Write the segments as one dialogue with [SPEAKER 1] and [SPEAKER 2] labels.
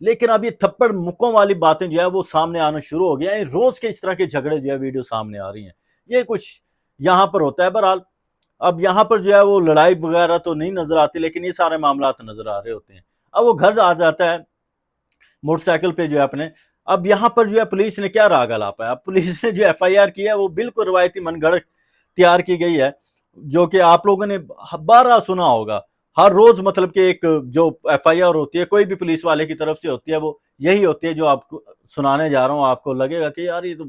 [SPEAKER 1] لیکن اب یہ تھپڑ مکوں والی باتیں جو ہے وہ سامنے آنا شروع ہو گیا ہے، روز کے اس طرح کے جھگڑے جو ہے ویڈیو سامنے آ رہی ہیں، یہ کچھ یہاں پر ہوتا ہے۔ بہرحال اب یہاں پر جو ہے وہ لڑائی وغیرہ تو نہیں نظر آتی، لیکن یہ سارے معاملات نظر آ رہے ہوتے ہیں۔ اب وہ گھر آ جاتا ہے موٹر سائیکل پہ جو ہے اپنے، اب یہاں پر جو ہے پولیس نے کیا راگ الاپا ہے، اب پولیس نے جو ایف آئی آر کی ہے وہ بالکل روایتی من گھڑت تیار کی گئی ہے، جو کہ آپ لوگوں نے بارہ سنا ہوگا ہر روز، مطلب کہ ایک جو ایف آئی آر ہوتی ہے کوئی بھی پولیس والے کی طرف سے ہوتی ہے وہ یہی ہوتی ہے جو آپ کو سنانے جا رہا ہوں۔ آپ کو لگے گا کہ یار یہ تو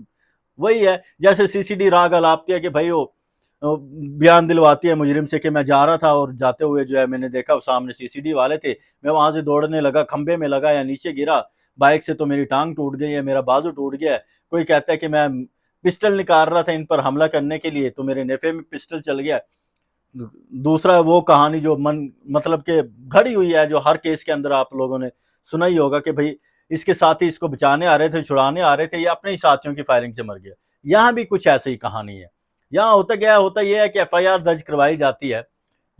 [SPEAKER 1] وہی ہے، جیسے سی سی ڈی راگ الاپتی ہے کہ بھائی وہ بیان دلواتی ہے مجرم سے کہ میں جا رہا تھا اور جاتے ہوئے جو ہے میں نے دیکھا سامنے سی سی ڈی والے تھے، میں وہاں سے دوڑنے لگا، کھمبے میں لگا یا نیچے گرا بائک سے تو میری ٹانگ ٹوٹ گئی ہے، میرا بازو ٹوٹ گیا ہے۔ کوئی کہتا ہے کہ میں پسٹل نکال رہا تھا ان پر حملہ کرنے کے لیے تو میرے نیفے میں پسٹل چل گیا۔ دوسرا وہ کہانی جو مطلب کہ گھڑی ہوئی ہے جو ہر کیس کے اندر آپ لوگوں نے سنا ہی ہوگا کہ بھئی اس کے ساتھی اس کو بچانے آ رہے تھے، چھڑانے آ رہے تھے، یہ اپنے ہی ساتھیوں کی فائرنگ سے مر گیا۔ یہاں بھی کچھ ایسی ہی کہانی ہے۔ یہاں ہوتا یہ ہے کہ ایف آئی آر درج کروائی جاتی ہے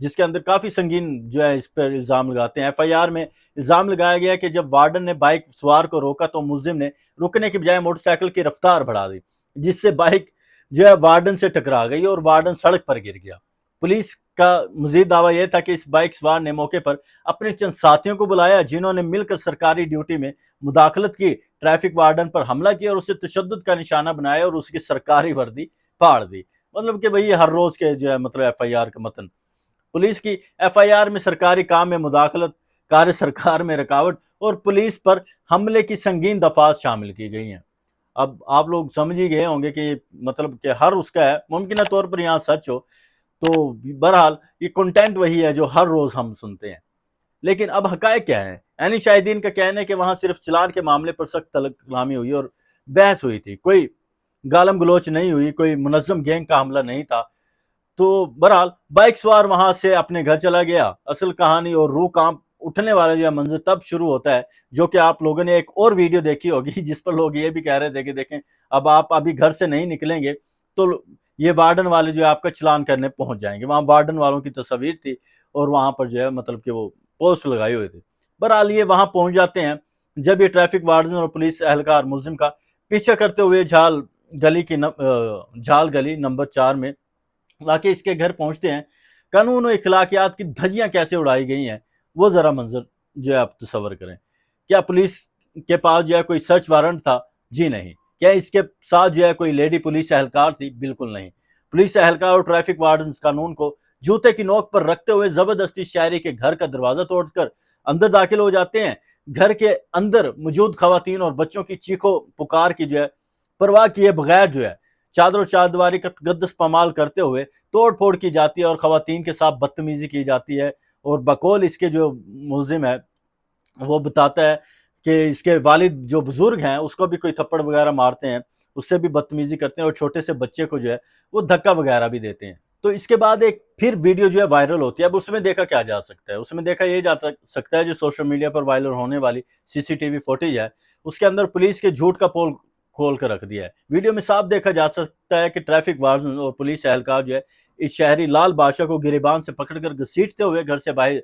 [SPEAKER 1] جس کے اندر کافی سنگین جو ہے اس پر الزام لگاتے ہیں۔ ایف آئی آر میں الزام لگایا گیا کہ جب وارڈن نے بائک سوار کو روکا تو ملزم نے رکنے کی بجائے موٹر سائیکل کی رفتار بڑھا دی، جس سے بائک جو ہے وارڈن سے ٹکرا گئی اور وارڈن سڑک پر گر گیا۔ پولیس کا مزید دعویٰ یہ تھا کہ اس بائک سوار نے موقع پر اپنے چند ساتھیوں کو بلایا جنہوں نے مل کر سرکاری ڈیوٹی میں مداخلت کی، ٹریفک وارڈن پر حملہ کیا اور اسے تشدد کا نشانہ بنایا اور اس کی سرکاری وردی پھاڑ دی۔ مطلب کہ وہی ہر روز کے جو ہے مطلب ایف آئی آر کا متن۔ پولیس کی ایف آئی آر میں سرکاری کام میں مداخلت، کار سرکار میں رکاوٹ اور پولیس پر حملے کی سنگین دفعات شامل کی گئی ہیں۔ اب آپ لوگ سمجھ ہی گئے ہوں گے کہ مطلب کہ ہر اس کا ہے، ممکنہ طور پر یہاں سچ ہو، تو بہرحال یہ کنٹینٹ وہی ہے جو ہر روز ہم سنتے ہیں۔ لیکن اب حقائق کیا ہے؟ عینی شاہدین کا کہنا ہے کہ وہاں صرف چلان کے معاملے پر سخت کلامی ہوئی اور بحث ہوئی تھی، کوئی گالم گلوچ نہیں ہوئی، کوئی منظم گینگ کا حملہ نہیں تھا۔ تو بہرحال بائک سوار وہاں سے اپنے گھر چلا گیا۔ اصل کہانی اور روح کانپ اٹھنے والا جو منظر تب شروع ہوتا ہے، جو کہ آپ لوگوں نے ایک اور ویڈیو دیکھی ہوگی جس پر لوگ یہ بھی کہہ رہے تھے کہ دیکھیں اب آپ ابھی گھر سے نہیں نکلیں گے تو یہ وارڈن والے جو ہے آپ کا چلان کرنے پہنچ جائیں گے۔ وہاں وارڈن والوں کی تصویر تھی اور وہاں پر جو ہے مطلب کہ وہ پوسٹ لگائے ہوئے تھے۔ بہرحال یہ وہاں پہنچ جاتے ہیں جب یہ ٹریفک وارڈن اور پولیس اہلکار ملزم کا پیچھا کرتے ہوئے جھال گلی نمبر 4 میں واقع اس کے گھر پہنچتے ہیں۔ قانون و اخلاقیات کی دھجیاں کیسے اڑائی گئی ہیں وہ ذرا منظر جو ہے آپ تصور کریں۔ کیا پولیس کے پاس جو ہے کوئی سرچ وارنٹ تھا؟ جی نہیں۔ کیا اس کے ساتھ جو ہے کوئی لیڈی پولیس اہلکار تھی؟ بالکل نہیں۔ پولیس اہلکار اور ٹریفک وارڈنز قانون کو جوتے کی نوک پر رکھتے ہوئے زبردستی شہری کے گھر کا دروازہ توڑ کر اندر داخل ہو جاتے ہیں۔ گھر کے اندر موجود خواتین اور بچوں کی چیخو پکار کی جو ہے پرواہ کیے بغیر جو ہے چادر و چاردیواری کا تقدس پامال کرتے ہوئے توڑ پھوڑ کی جاتی ہے اور خواتین کے ساتھ بدتمیزی کی جاتی ہے، اور بقول اس کے جو ملزم ہے وہ بتاتا ہے کہ اس کے والد جو بزرگ ہیں اس کو بھی کوئی تھپڑ وغیرہ مارتے ہیں، اس سے بھی بدتمیزی کرتے ہیں اور چھوٹے سے بچے کو جو ہے وہ دھکا وغیرہ بھی دیتے ہیں۔ تو اس کے بعد ایک پھر ویڈیو جو ہے وائرل ہوتی ہے۔ اب اس میں دیکھا کیا جا سکتا ہے؟ اس میں دیکھا یہ جا سکتا ہے جو سوشل میڈیا پر وائرل ہونے والی سی سی ٹی وی فوٹیج ہے، اس کے اندر پولیس کے جھوٹ کا پول کھول کر رکھ دیا ہے۔ ویڈیو میں صاف دیکھا جا سکتا ہے کہ ٹریفک وارڈن اور پولیس اہلکار جو ہے اس شہری لال بادشاہ کو گریبان سے پکڑ کر گھسیٹتے ہوئے گھر سے باہر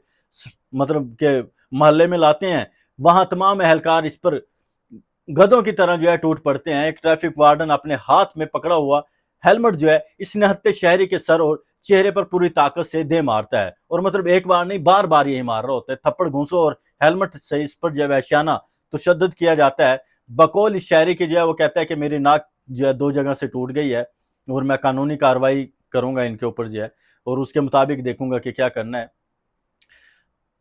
[SPEAKER 1] مطلب کہ محلے میں لاتے ہیں۔ وہاں تمام اہلکار اس پر گدھوں کی طرح جو ہے ٹوٹ پڑتے ہیں۔ ایک ٹریفک وارڈن اپنے ہاتھ میں پکڑا ہوا ہیلمٹ جو ہے اس نہتے شہری کے سر اور چہرے پر پوری طاقت سے دے مارتا ہے، اور مطلب ایک بار نہیں بار بار یہی مار رہا ہوتا ہے، تھپڑ گھونسوں اور ہیلمٹ سے اس پر جو ہے وحشیانہ تشدد کیا جاتا ہے۔ بقول اس شہری کے جو ہے وہ کہتا ہے کہ میری ناک جو ہے 2 جگہ سے ٹوٹ گئی ہے اور میں قانونی کارروائی کروں گا ان کے اوپر جو ہے، اور اس کے مطابق دیکھوں گا کہ کیا کرنا ہے۔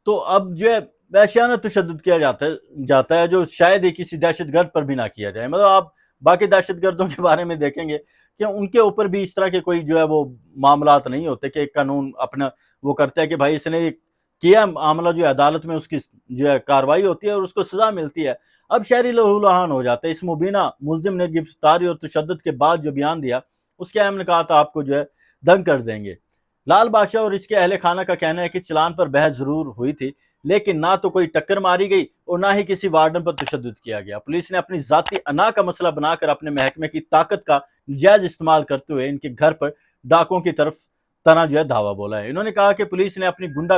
[SPEAKER 1] تو اب جو ہے وحشیانہ تشدد کیا جاتا ہے جو شاید ہی کسی دہشت گرد پر بھی نہ کیا جائے۔ مطلب آپ باقی دہشت گردوں کے بارے میں دیکھیں گے کہ ان کے اوپر بھی اس طرح کے کوئی جو ہے وہ معاملات نہیں ہوتے کہ ایک قانون اپنا وہ کرتا ہے کہ بھائی اس نے کیا معاملہ جو ہے عدالت میں اس کی جو ہے کارروائی ہوتی ہے اور اس کو سزا ملتی ہے۔ اب شہری لہو لہان ہو جاتا ہے۔ اس مبینہ ملزم نے گرفتاری اور تشدد کے بعد جو بیان دیا اس کے اہم نکات آپ کو جو ہے دنگ کر دیں گے۔ لال بادشاہ اور اس کے اہل خانہ کا کہنا ہے کہ چلان پر بحث ضرور ہوئی تھی، لیکن نہ تو کوئی ٹکر ماری گئی اور نہ ہی کسی وارڈن پر تشدد کیا گیا۔ پولیس نے اپنی ذاتی انا کا مسئلہ بنا کر اپنے محکمے کی طاقت کا نجائز استعمال کرتے ہوئے ان کے گھر پر ڈاکوں کی طرح جو ہے دعویٰ بولا ہے۔ انہوں نے کہا کہ پولیس نے اپنی گنڈا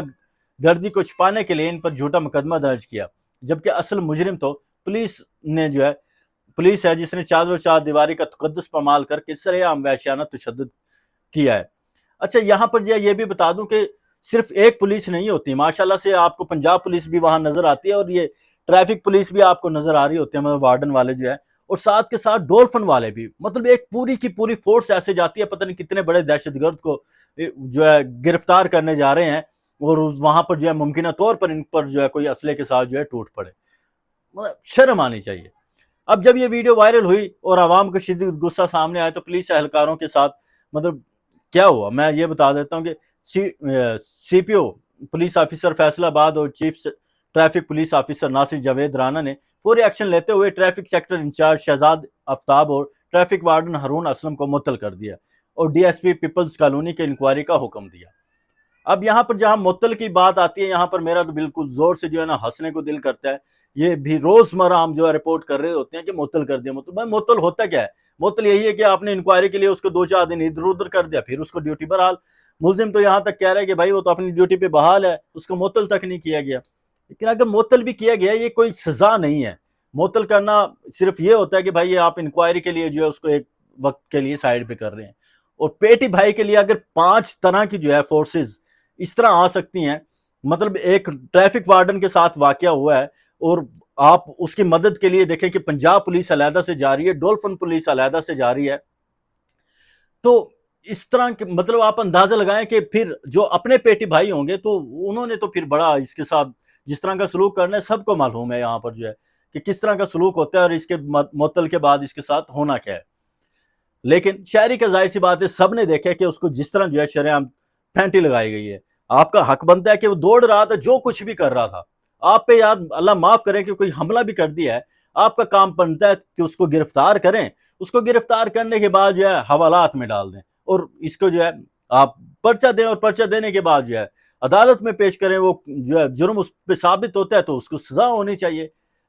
[SPEAKER 1] گردی کو چھپانے کے لیے ان پر جھوٹا مقدمہ درج کیا جبکہ اصل مجرم تو پولیس ہے جس نے چادر و چار دیواری کا تقدس پامال کر کے سرے عام وحشیانہ تشدد کیا ہے۔ اچھا یہاں پر یہ بھی بتا دوں کہ صرف ایک پولیس نہیں ہوتی، ماشاءاللہ سے آپ کو پنجاب پولیس بھی وہاں نظر آتی ہے، اور یہ ٹریفک پولیس بھی آپ کو نظر آ رہی ہوتی ہے، مطلب وارڈن والے جو ہے، اور ساتھ کے ساتھ ڈولفن والے بھی، مطلب ایک پوری کی پوری فورس ایسے جاتی ہے، پتہ نہیں کتنے بڑے دہشت گرد کو جو ہے گرفتار کرنے جا رہے ہیں، اور وہاں پر جو ہے ممکنہ طور پر ان پر جو ہے کوئی اسلحے کے ساتھ جو ہے ٹوٹ پڑے۔ شرم آنی چاہیے۔ اب جب یہ ویڈیو وائرل ہوئی اور عوام کو شدید غصہ سامنے آیا تو پولیس اہلکاروں کے ساتھ مطلب کیا ہوا میں یہ بتا دیتا ہوں کہ سی پی او پولیس آفیسر فیصل آباد اور چیف ٹریفک پولیس آفیسر ناصر جاوید رانا نے فوری ایکشن لیتے ہوئے ٹریفک سیکٹر انچارج شہزاد آفتاب اور ٹریفک وارڈن ہارون اسلم کو معطل کر دیا اور D S P Peoples Colony کے انکوائری کا حکم دیا۔ اب یہاں پر جہاں معطل کی بات آتی ہے، یہاں پر میرا تو بالکل زور سے جو ہے نا ہنسنے کو دل کرتا ہے۔ یہ بھی روزمرہ ہم جو ہے رپورٹ کر رہے ہوتے ہیں کہ معطل کر دیا، معطل ہوتا کیا ہے؟ معطل یہی ہے کہ آپ نے انکوائری کے لیے اس کو 2-4 دن ادھر ادھر کر دیا، پھر اس کو ڈیوٹی بحال۔ ملزم تو یہاں تک کہہ رہا ہے کہ بھائی وہ تو اپنی ڈیوٹی پہ بحال ہے، اس کو معطل تک نہیں کیا گیا۔ لیکن اگر معطل بھی کیا گیا یہ کوئی سزا نہیں ہے۔ معطل کرنا صرف یہ ہوتا ہے کہ بھائی آپ انکوائری کے لیے جو ہے اس کو ایک وقت کے لیے سائیڈ پہ کر رہے ہیں، اور پیٹی بھائی کے لیے اگر 5 طرح کی جو ہے فورسز اس طرح آ سکتی ہیں، مطلب ایک ٹریفک وارڈن کے ساتھ واقعہ ہوا ہے، اور آپ اس کی مدد کے لیے دیکھیں کہ پنجاب پولیس علیحدہ سے جا رہی ہے، ڈولفن پولیس علیحدہ سے جا رہی ہے، تو اس طرح کے مطلب آپ اندازہ لگائیں کہ پھر جو اپنے پیٹی بھائی ہوں گے تو انہوں نے تو پھر بڑا اس کے ساتھ جس طرح کا سلوک کرنا ہے سب کو معلوم ہے یہاں پر جو ہے کہ کس طرح کا سلوک ہوتا ہے اور اس کے معطل کے بعد اس کے ساتھ ہونا کیا ہے۔ لیکن شہری کا ظاہر سی بات ہے سب نے دیکھا کہ اس کو جس طرح جو ہے شرعام پھینٹی لگائی گئی ہے۔ آپ کا حق بنتا ہے کہ وہ دوڑ رہا تھا، جو کچھ بھی کر رہا تھا، آپ پہ یار اللہ معاف کریں کہ کوئی حملہ بھی کر دیا ہے، آپ کا کام بنتا ہے کہ اس کو گرفتار کریں، اس کو گرفتار کرنے کے بعد جو ہے حوالات میں ڈال دیں، اور اس کو جو ہے آپ پرچہ دیں، اور پرچہ دینے کے بعد جو ہے عدالت میں پیش کریں، وہ جو ہے جرم اس پہ ثابت ہوتا ہے تو اس کو سزا ہونی چاہیے۔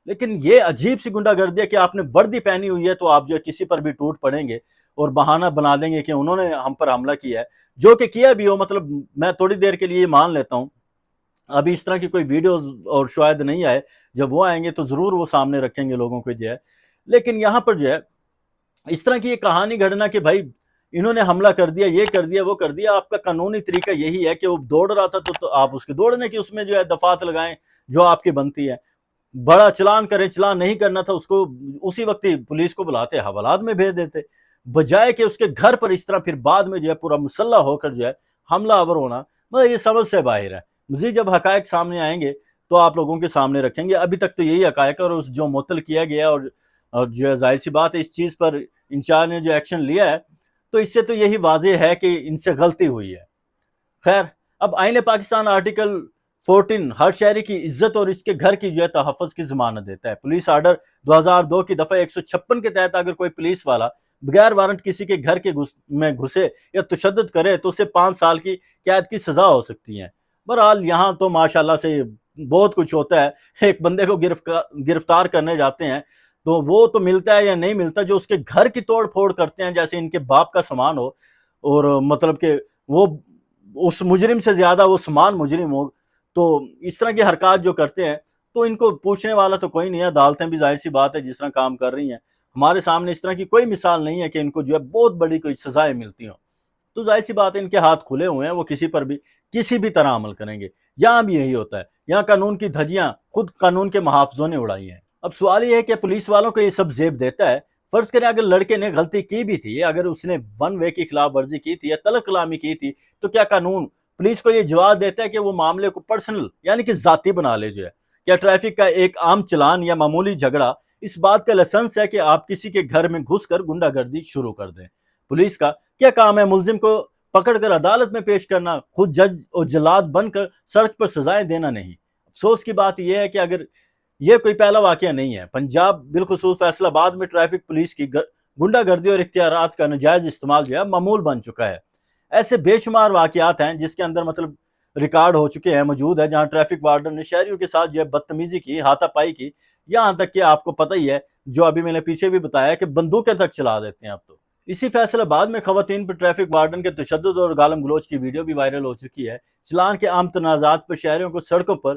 [SPEAKER 1] لیکن یہ عجیب سی گنڈا گردی ہے کہ آپ نے وردی پہنی ہوئی ہے تو آپ جو ہے کسی پر بھی ٹوٹ پڑیں گے اور بہانہ بنا دیں گے کہ انہوں نے ہم پر حملہ کیا ہے، جو کہ کیا بھی ہو، مطلب میں تھوڑی دیر کے لیے مان لیتا ہوں، ابھی اس طرح کی کوئی ویڈیوز اور شاید نہیں آئے، جب وہ آئیں گے تو ضرور وہ سامنے رکھیں گے لوگوں کو جو ہے۔ لیکن یہاں پر جو ہے اس طرح کی یہ کہانی گھڑنا کہ بھائی انہوں نے حملہ کر دیا، یہ کر دیا، وہ کر دیا، آپ کا قانونی طریقہ یہی ہے کہ وہ دوڑ رہا تھا تو آپ اس کے دوڑنے کی اس میں جو ہے دفعات لگائیں جو آپ کی بنتی ہے، بڑا چلان کریں، چلان نہیں کرنا تھا اس کو اسی وقت ہی پولیس کو بلاتے حوالات میں بھیج دیتے، بجائے کہ اس کے گھر پر اس طرح پھر بعد میں جو ہے پورا مسلح ہو کر جو ہے حملہ آور ہونا، مطلب یہ سمجھ سے باہر ہے۔ مزید جب حقائق سامنے آئیں گے تو آپ لوگوں کے سامنے رکھیں گے، ابھی تک تو یہی حقائق ہے، اور جو معطل کیا گیا اور جو ہے ظاہر سی بات ہے اس چیز پر انچارج نے جو ایکشن لیا ہے تو اس سے تو یہی واضح ہے کہ ان سے غلطی ہوئی ہے۔ خیر، اب آئین پاکستان آرٹیکل 14 ہر شہری کی عزت اور اس کے گھر کی جو ہے تحفظ کی ضمانت دیتا ہے۔ پولیس آرڈر 2002 کی دفعہ 156 کے تحت اگر کوئی پولیس والا بغیر وارنٹ کسی کے گھر کے میں گھسے یا تشدد کرے تو اسے 5 سال کی قید کی سزا ہو سکتی ہے۔ بہرحال یہاں تو ماشاءاللہ سے بہت کچھ ہوتا ہے، ایک بندے کو گرفتار کرنے جاتے ہیں تو وہ تو ملتا ہے یا نہیں ملتا، جو اس کے گھر کی توڑ پھوڑ کرتے ہیں جیسے ان کے باپ کا سامان ہو، اور مطلب کہ وہ اس مجرم سے زیادہ وہ سامان مجرم ہو، تو اس طرح کی حرکات جو کرتے ہیں تو ان کو پوچھنے والا تو کوئی نہیں ہے، عدالتیں بھی ظاہر سی بات ہے جس طرح کام کر رہی ہیں، ہمارے سامنے اس طرح کی کوئی مثال نہیں ہے کہ ان کو جو ہے بہت بڑی کوئی سزائیں ملتی ہوں، تو ظاہر سی بات ہے ان کے ہاتھ کھلے ہوئے ہیں، وہ کسی پر بھی کسی بھی طرح عمل کریں گے۔ یہاں بھی یہی ہوتا ہے، یہاں قانون کی دھجیاں خود قانون کے محافظوں نے اڑائی ہیں۔ اب سوال یہ ہے کہ پولیس والوں کو یہ سب زیب دیتا ہے، فرض کریں اگر لڑکے نے غلطی کی بھی تھی، اگر اس نے ون وے کی خلاف ورزی کی تھی یا طلب کلامی کی تھی، تو کیا قانون پولیس کو یہ جواز دیتا ہے کہ وہ معاملے کو پرسنل یعنی کہ ذاتی بنا لے؟ جو ہے کیا ٹریفک کا ایک عام چلان یا معمولی جھگڑا اس بات کا لائسنس ہے کہ آپ کسی کے گھر میں گھس کر گنڈا گردی شروع کر دیں؟ پولیس کا کیا کام ہے ملزم کو پکڑ کر عدالت میں پیش کرنا، خود جج اور جلاد بن کر سڑک پر سزائیں دینا نہیں؟ افسوس کی بات یہ ہے کہ اگر یہ کوئی پہلا واقعہ نہیں ہے، پنجاب بالخصوص فیصل آباد میں ٹریفک پولیس کی گنڈا گردی اور اختیارات کا ناجائز استعمال جو ہے معمول بن چکا ہے۔ ایسے بے شمار واقعات ہیں جس کے اندر مطلب ریکارڈ ہو چکے ہیں، موجود ہے، جہاں ٹریفک وارڈن نے شہریوں کے ساتھ جو ہے بدتمیزی کی، ہاتھا پائی کی، یہاں تک کہ آپ کو پتہ ہی ہے جو ابھی میں نے پیچھے بھی بتایا کہ بندوقیں تک چلا دیتے ہیں اب تو۔ اسی فیصل آباد میں خواتین پر ٹریفک وارڈن کے تشدد اور گالم گلوچ کی ویڈیو بھی وائرل ہو چکی ہے۔ چلان کے عام تنازعات پر شہریوں کو سڑکوں پر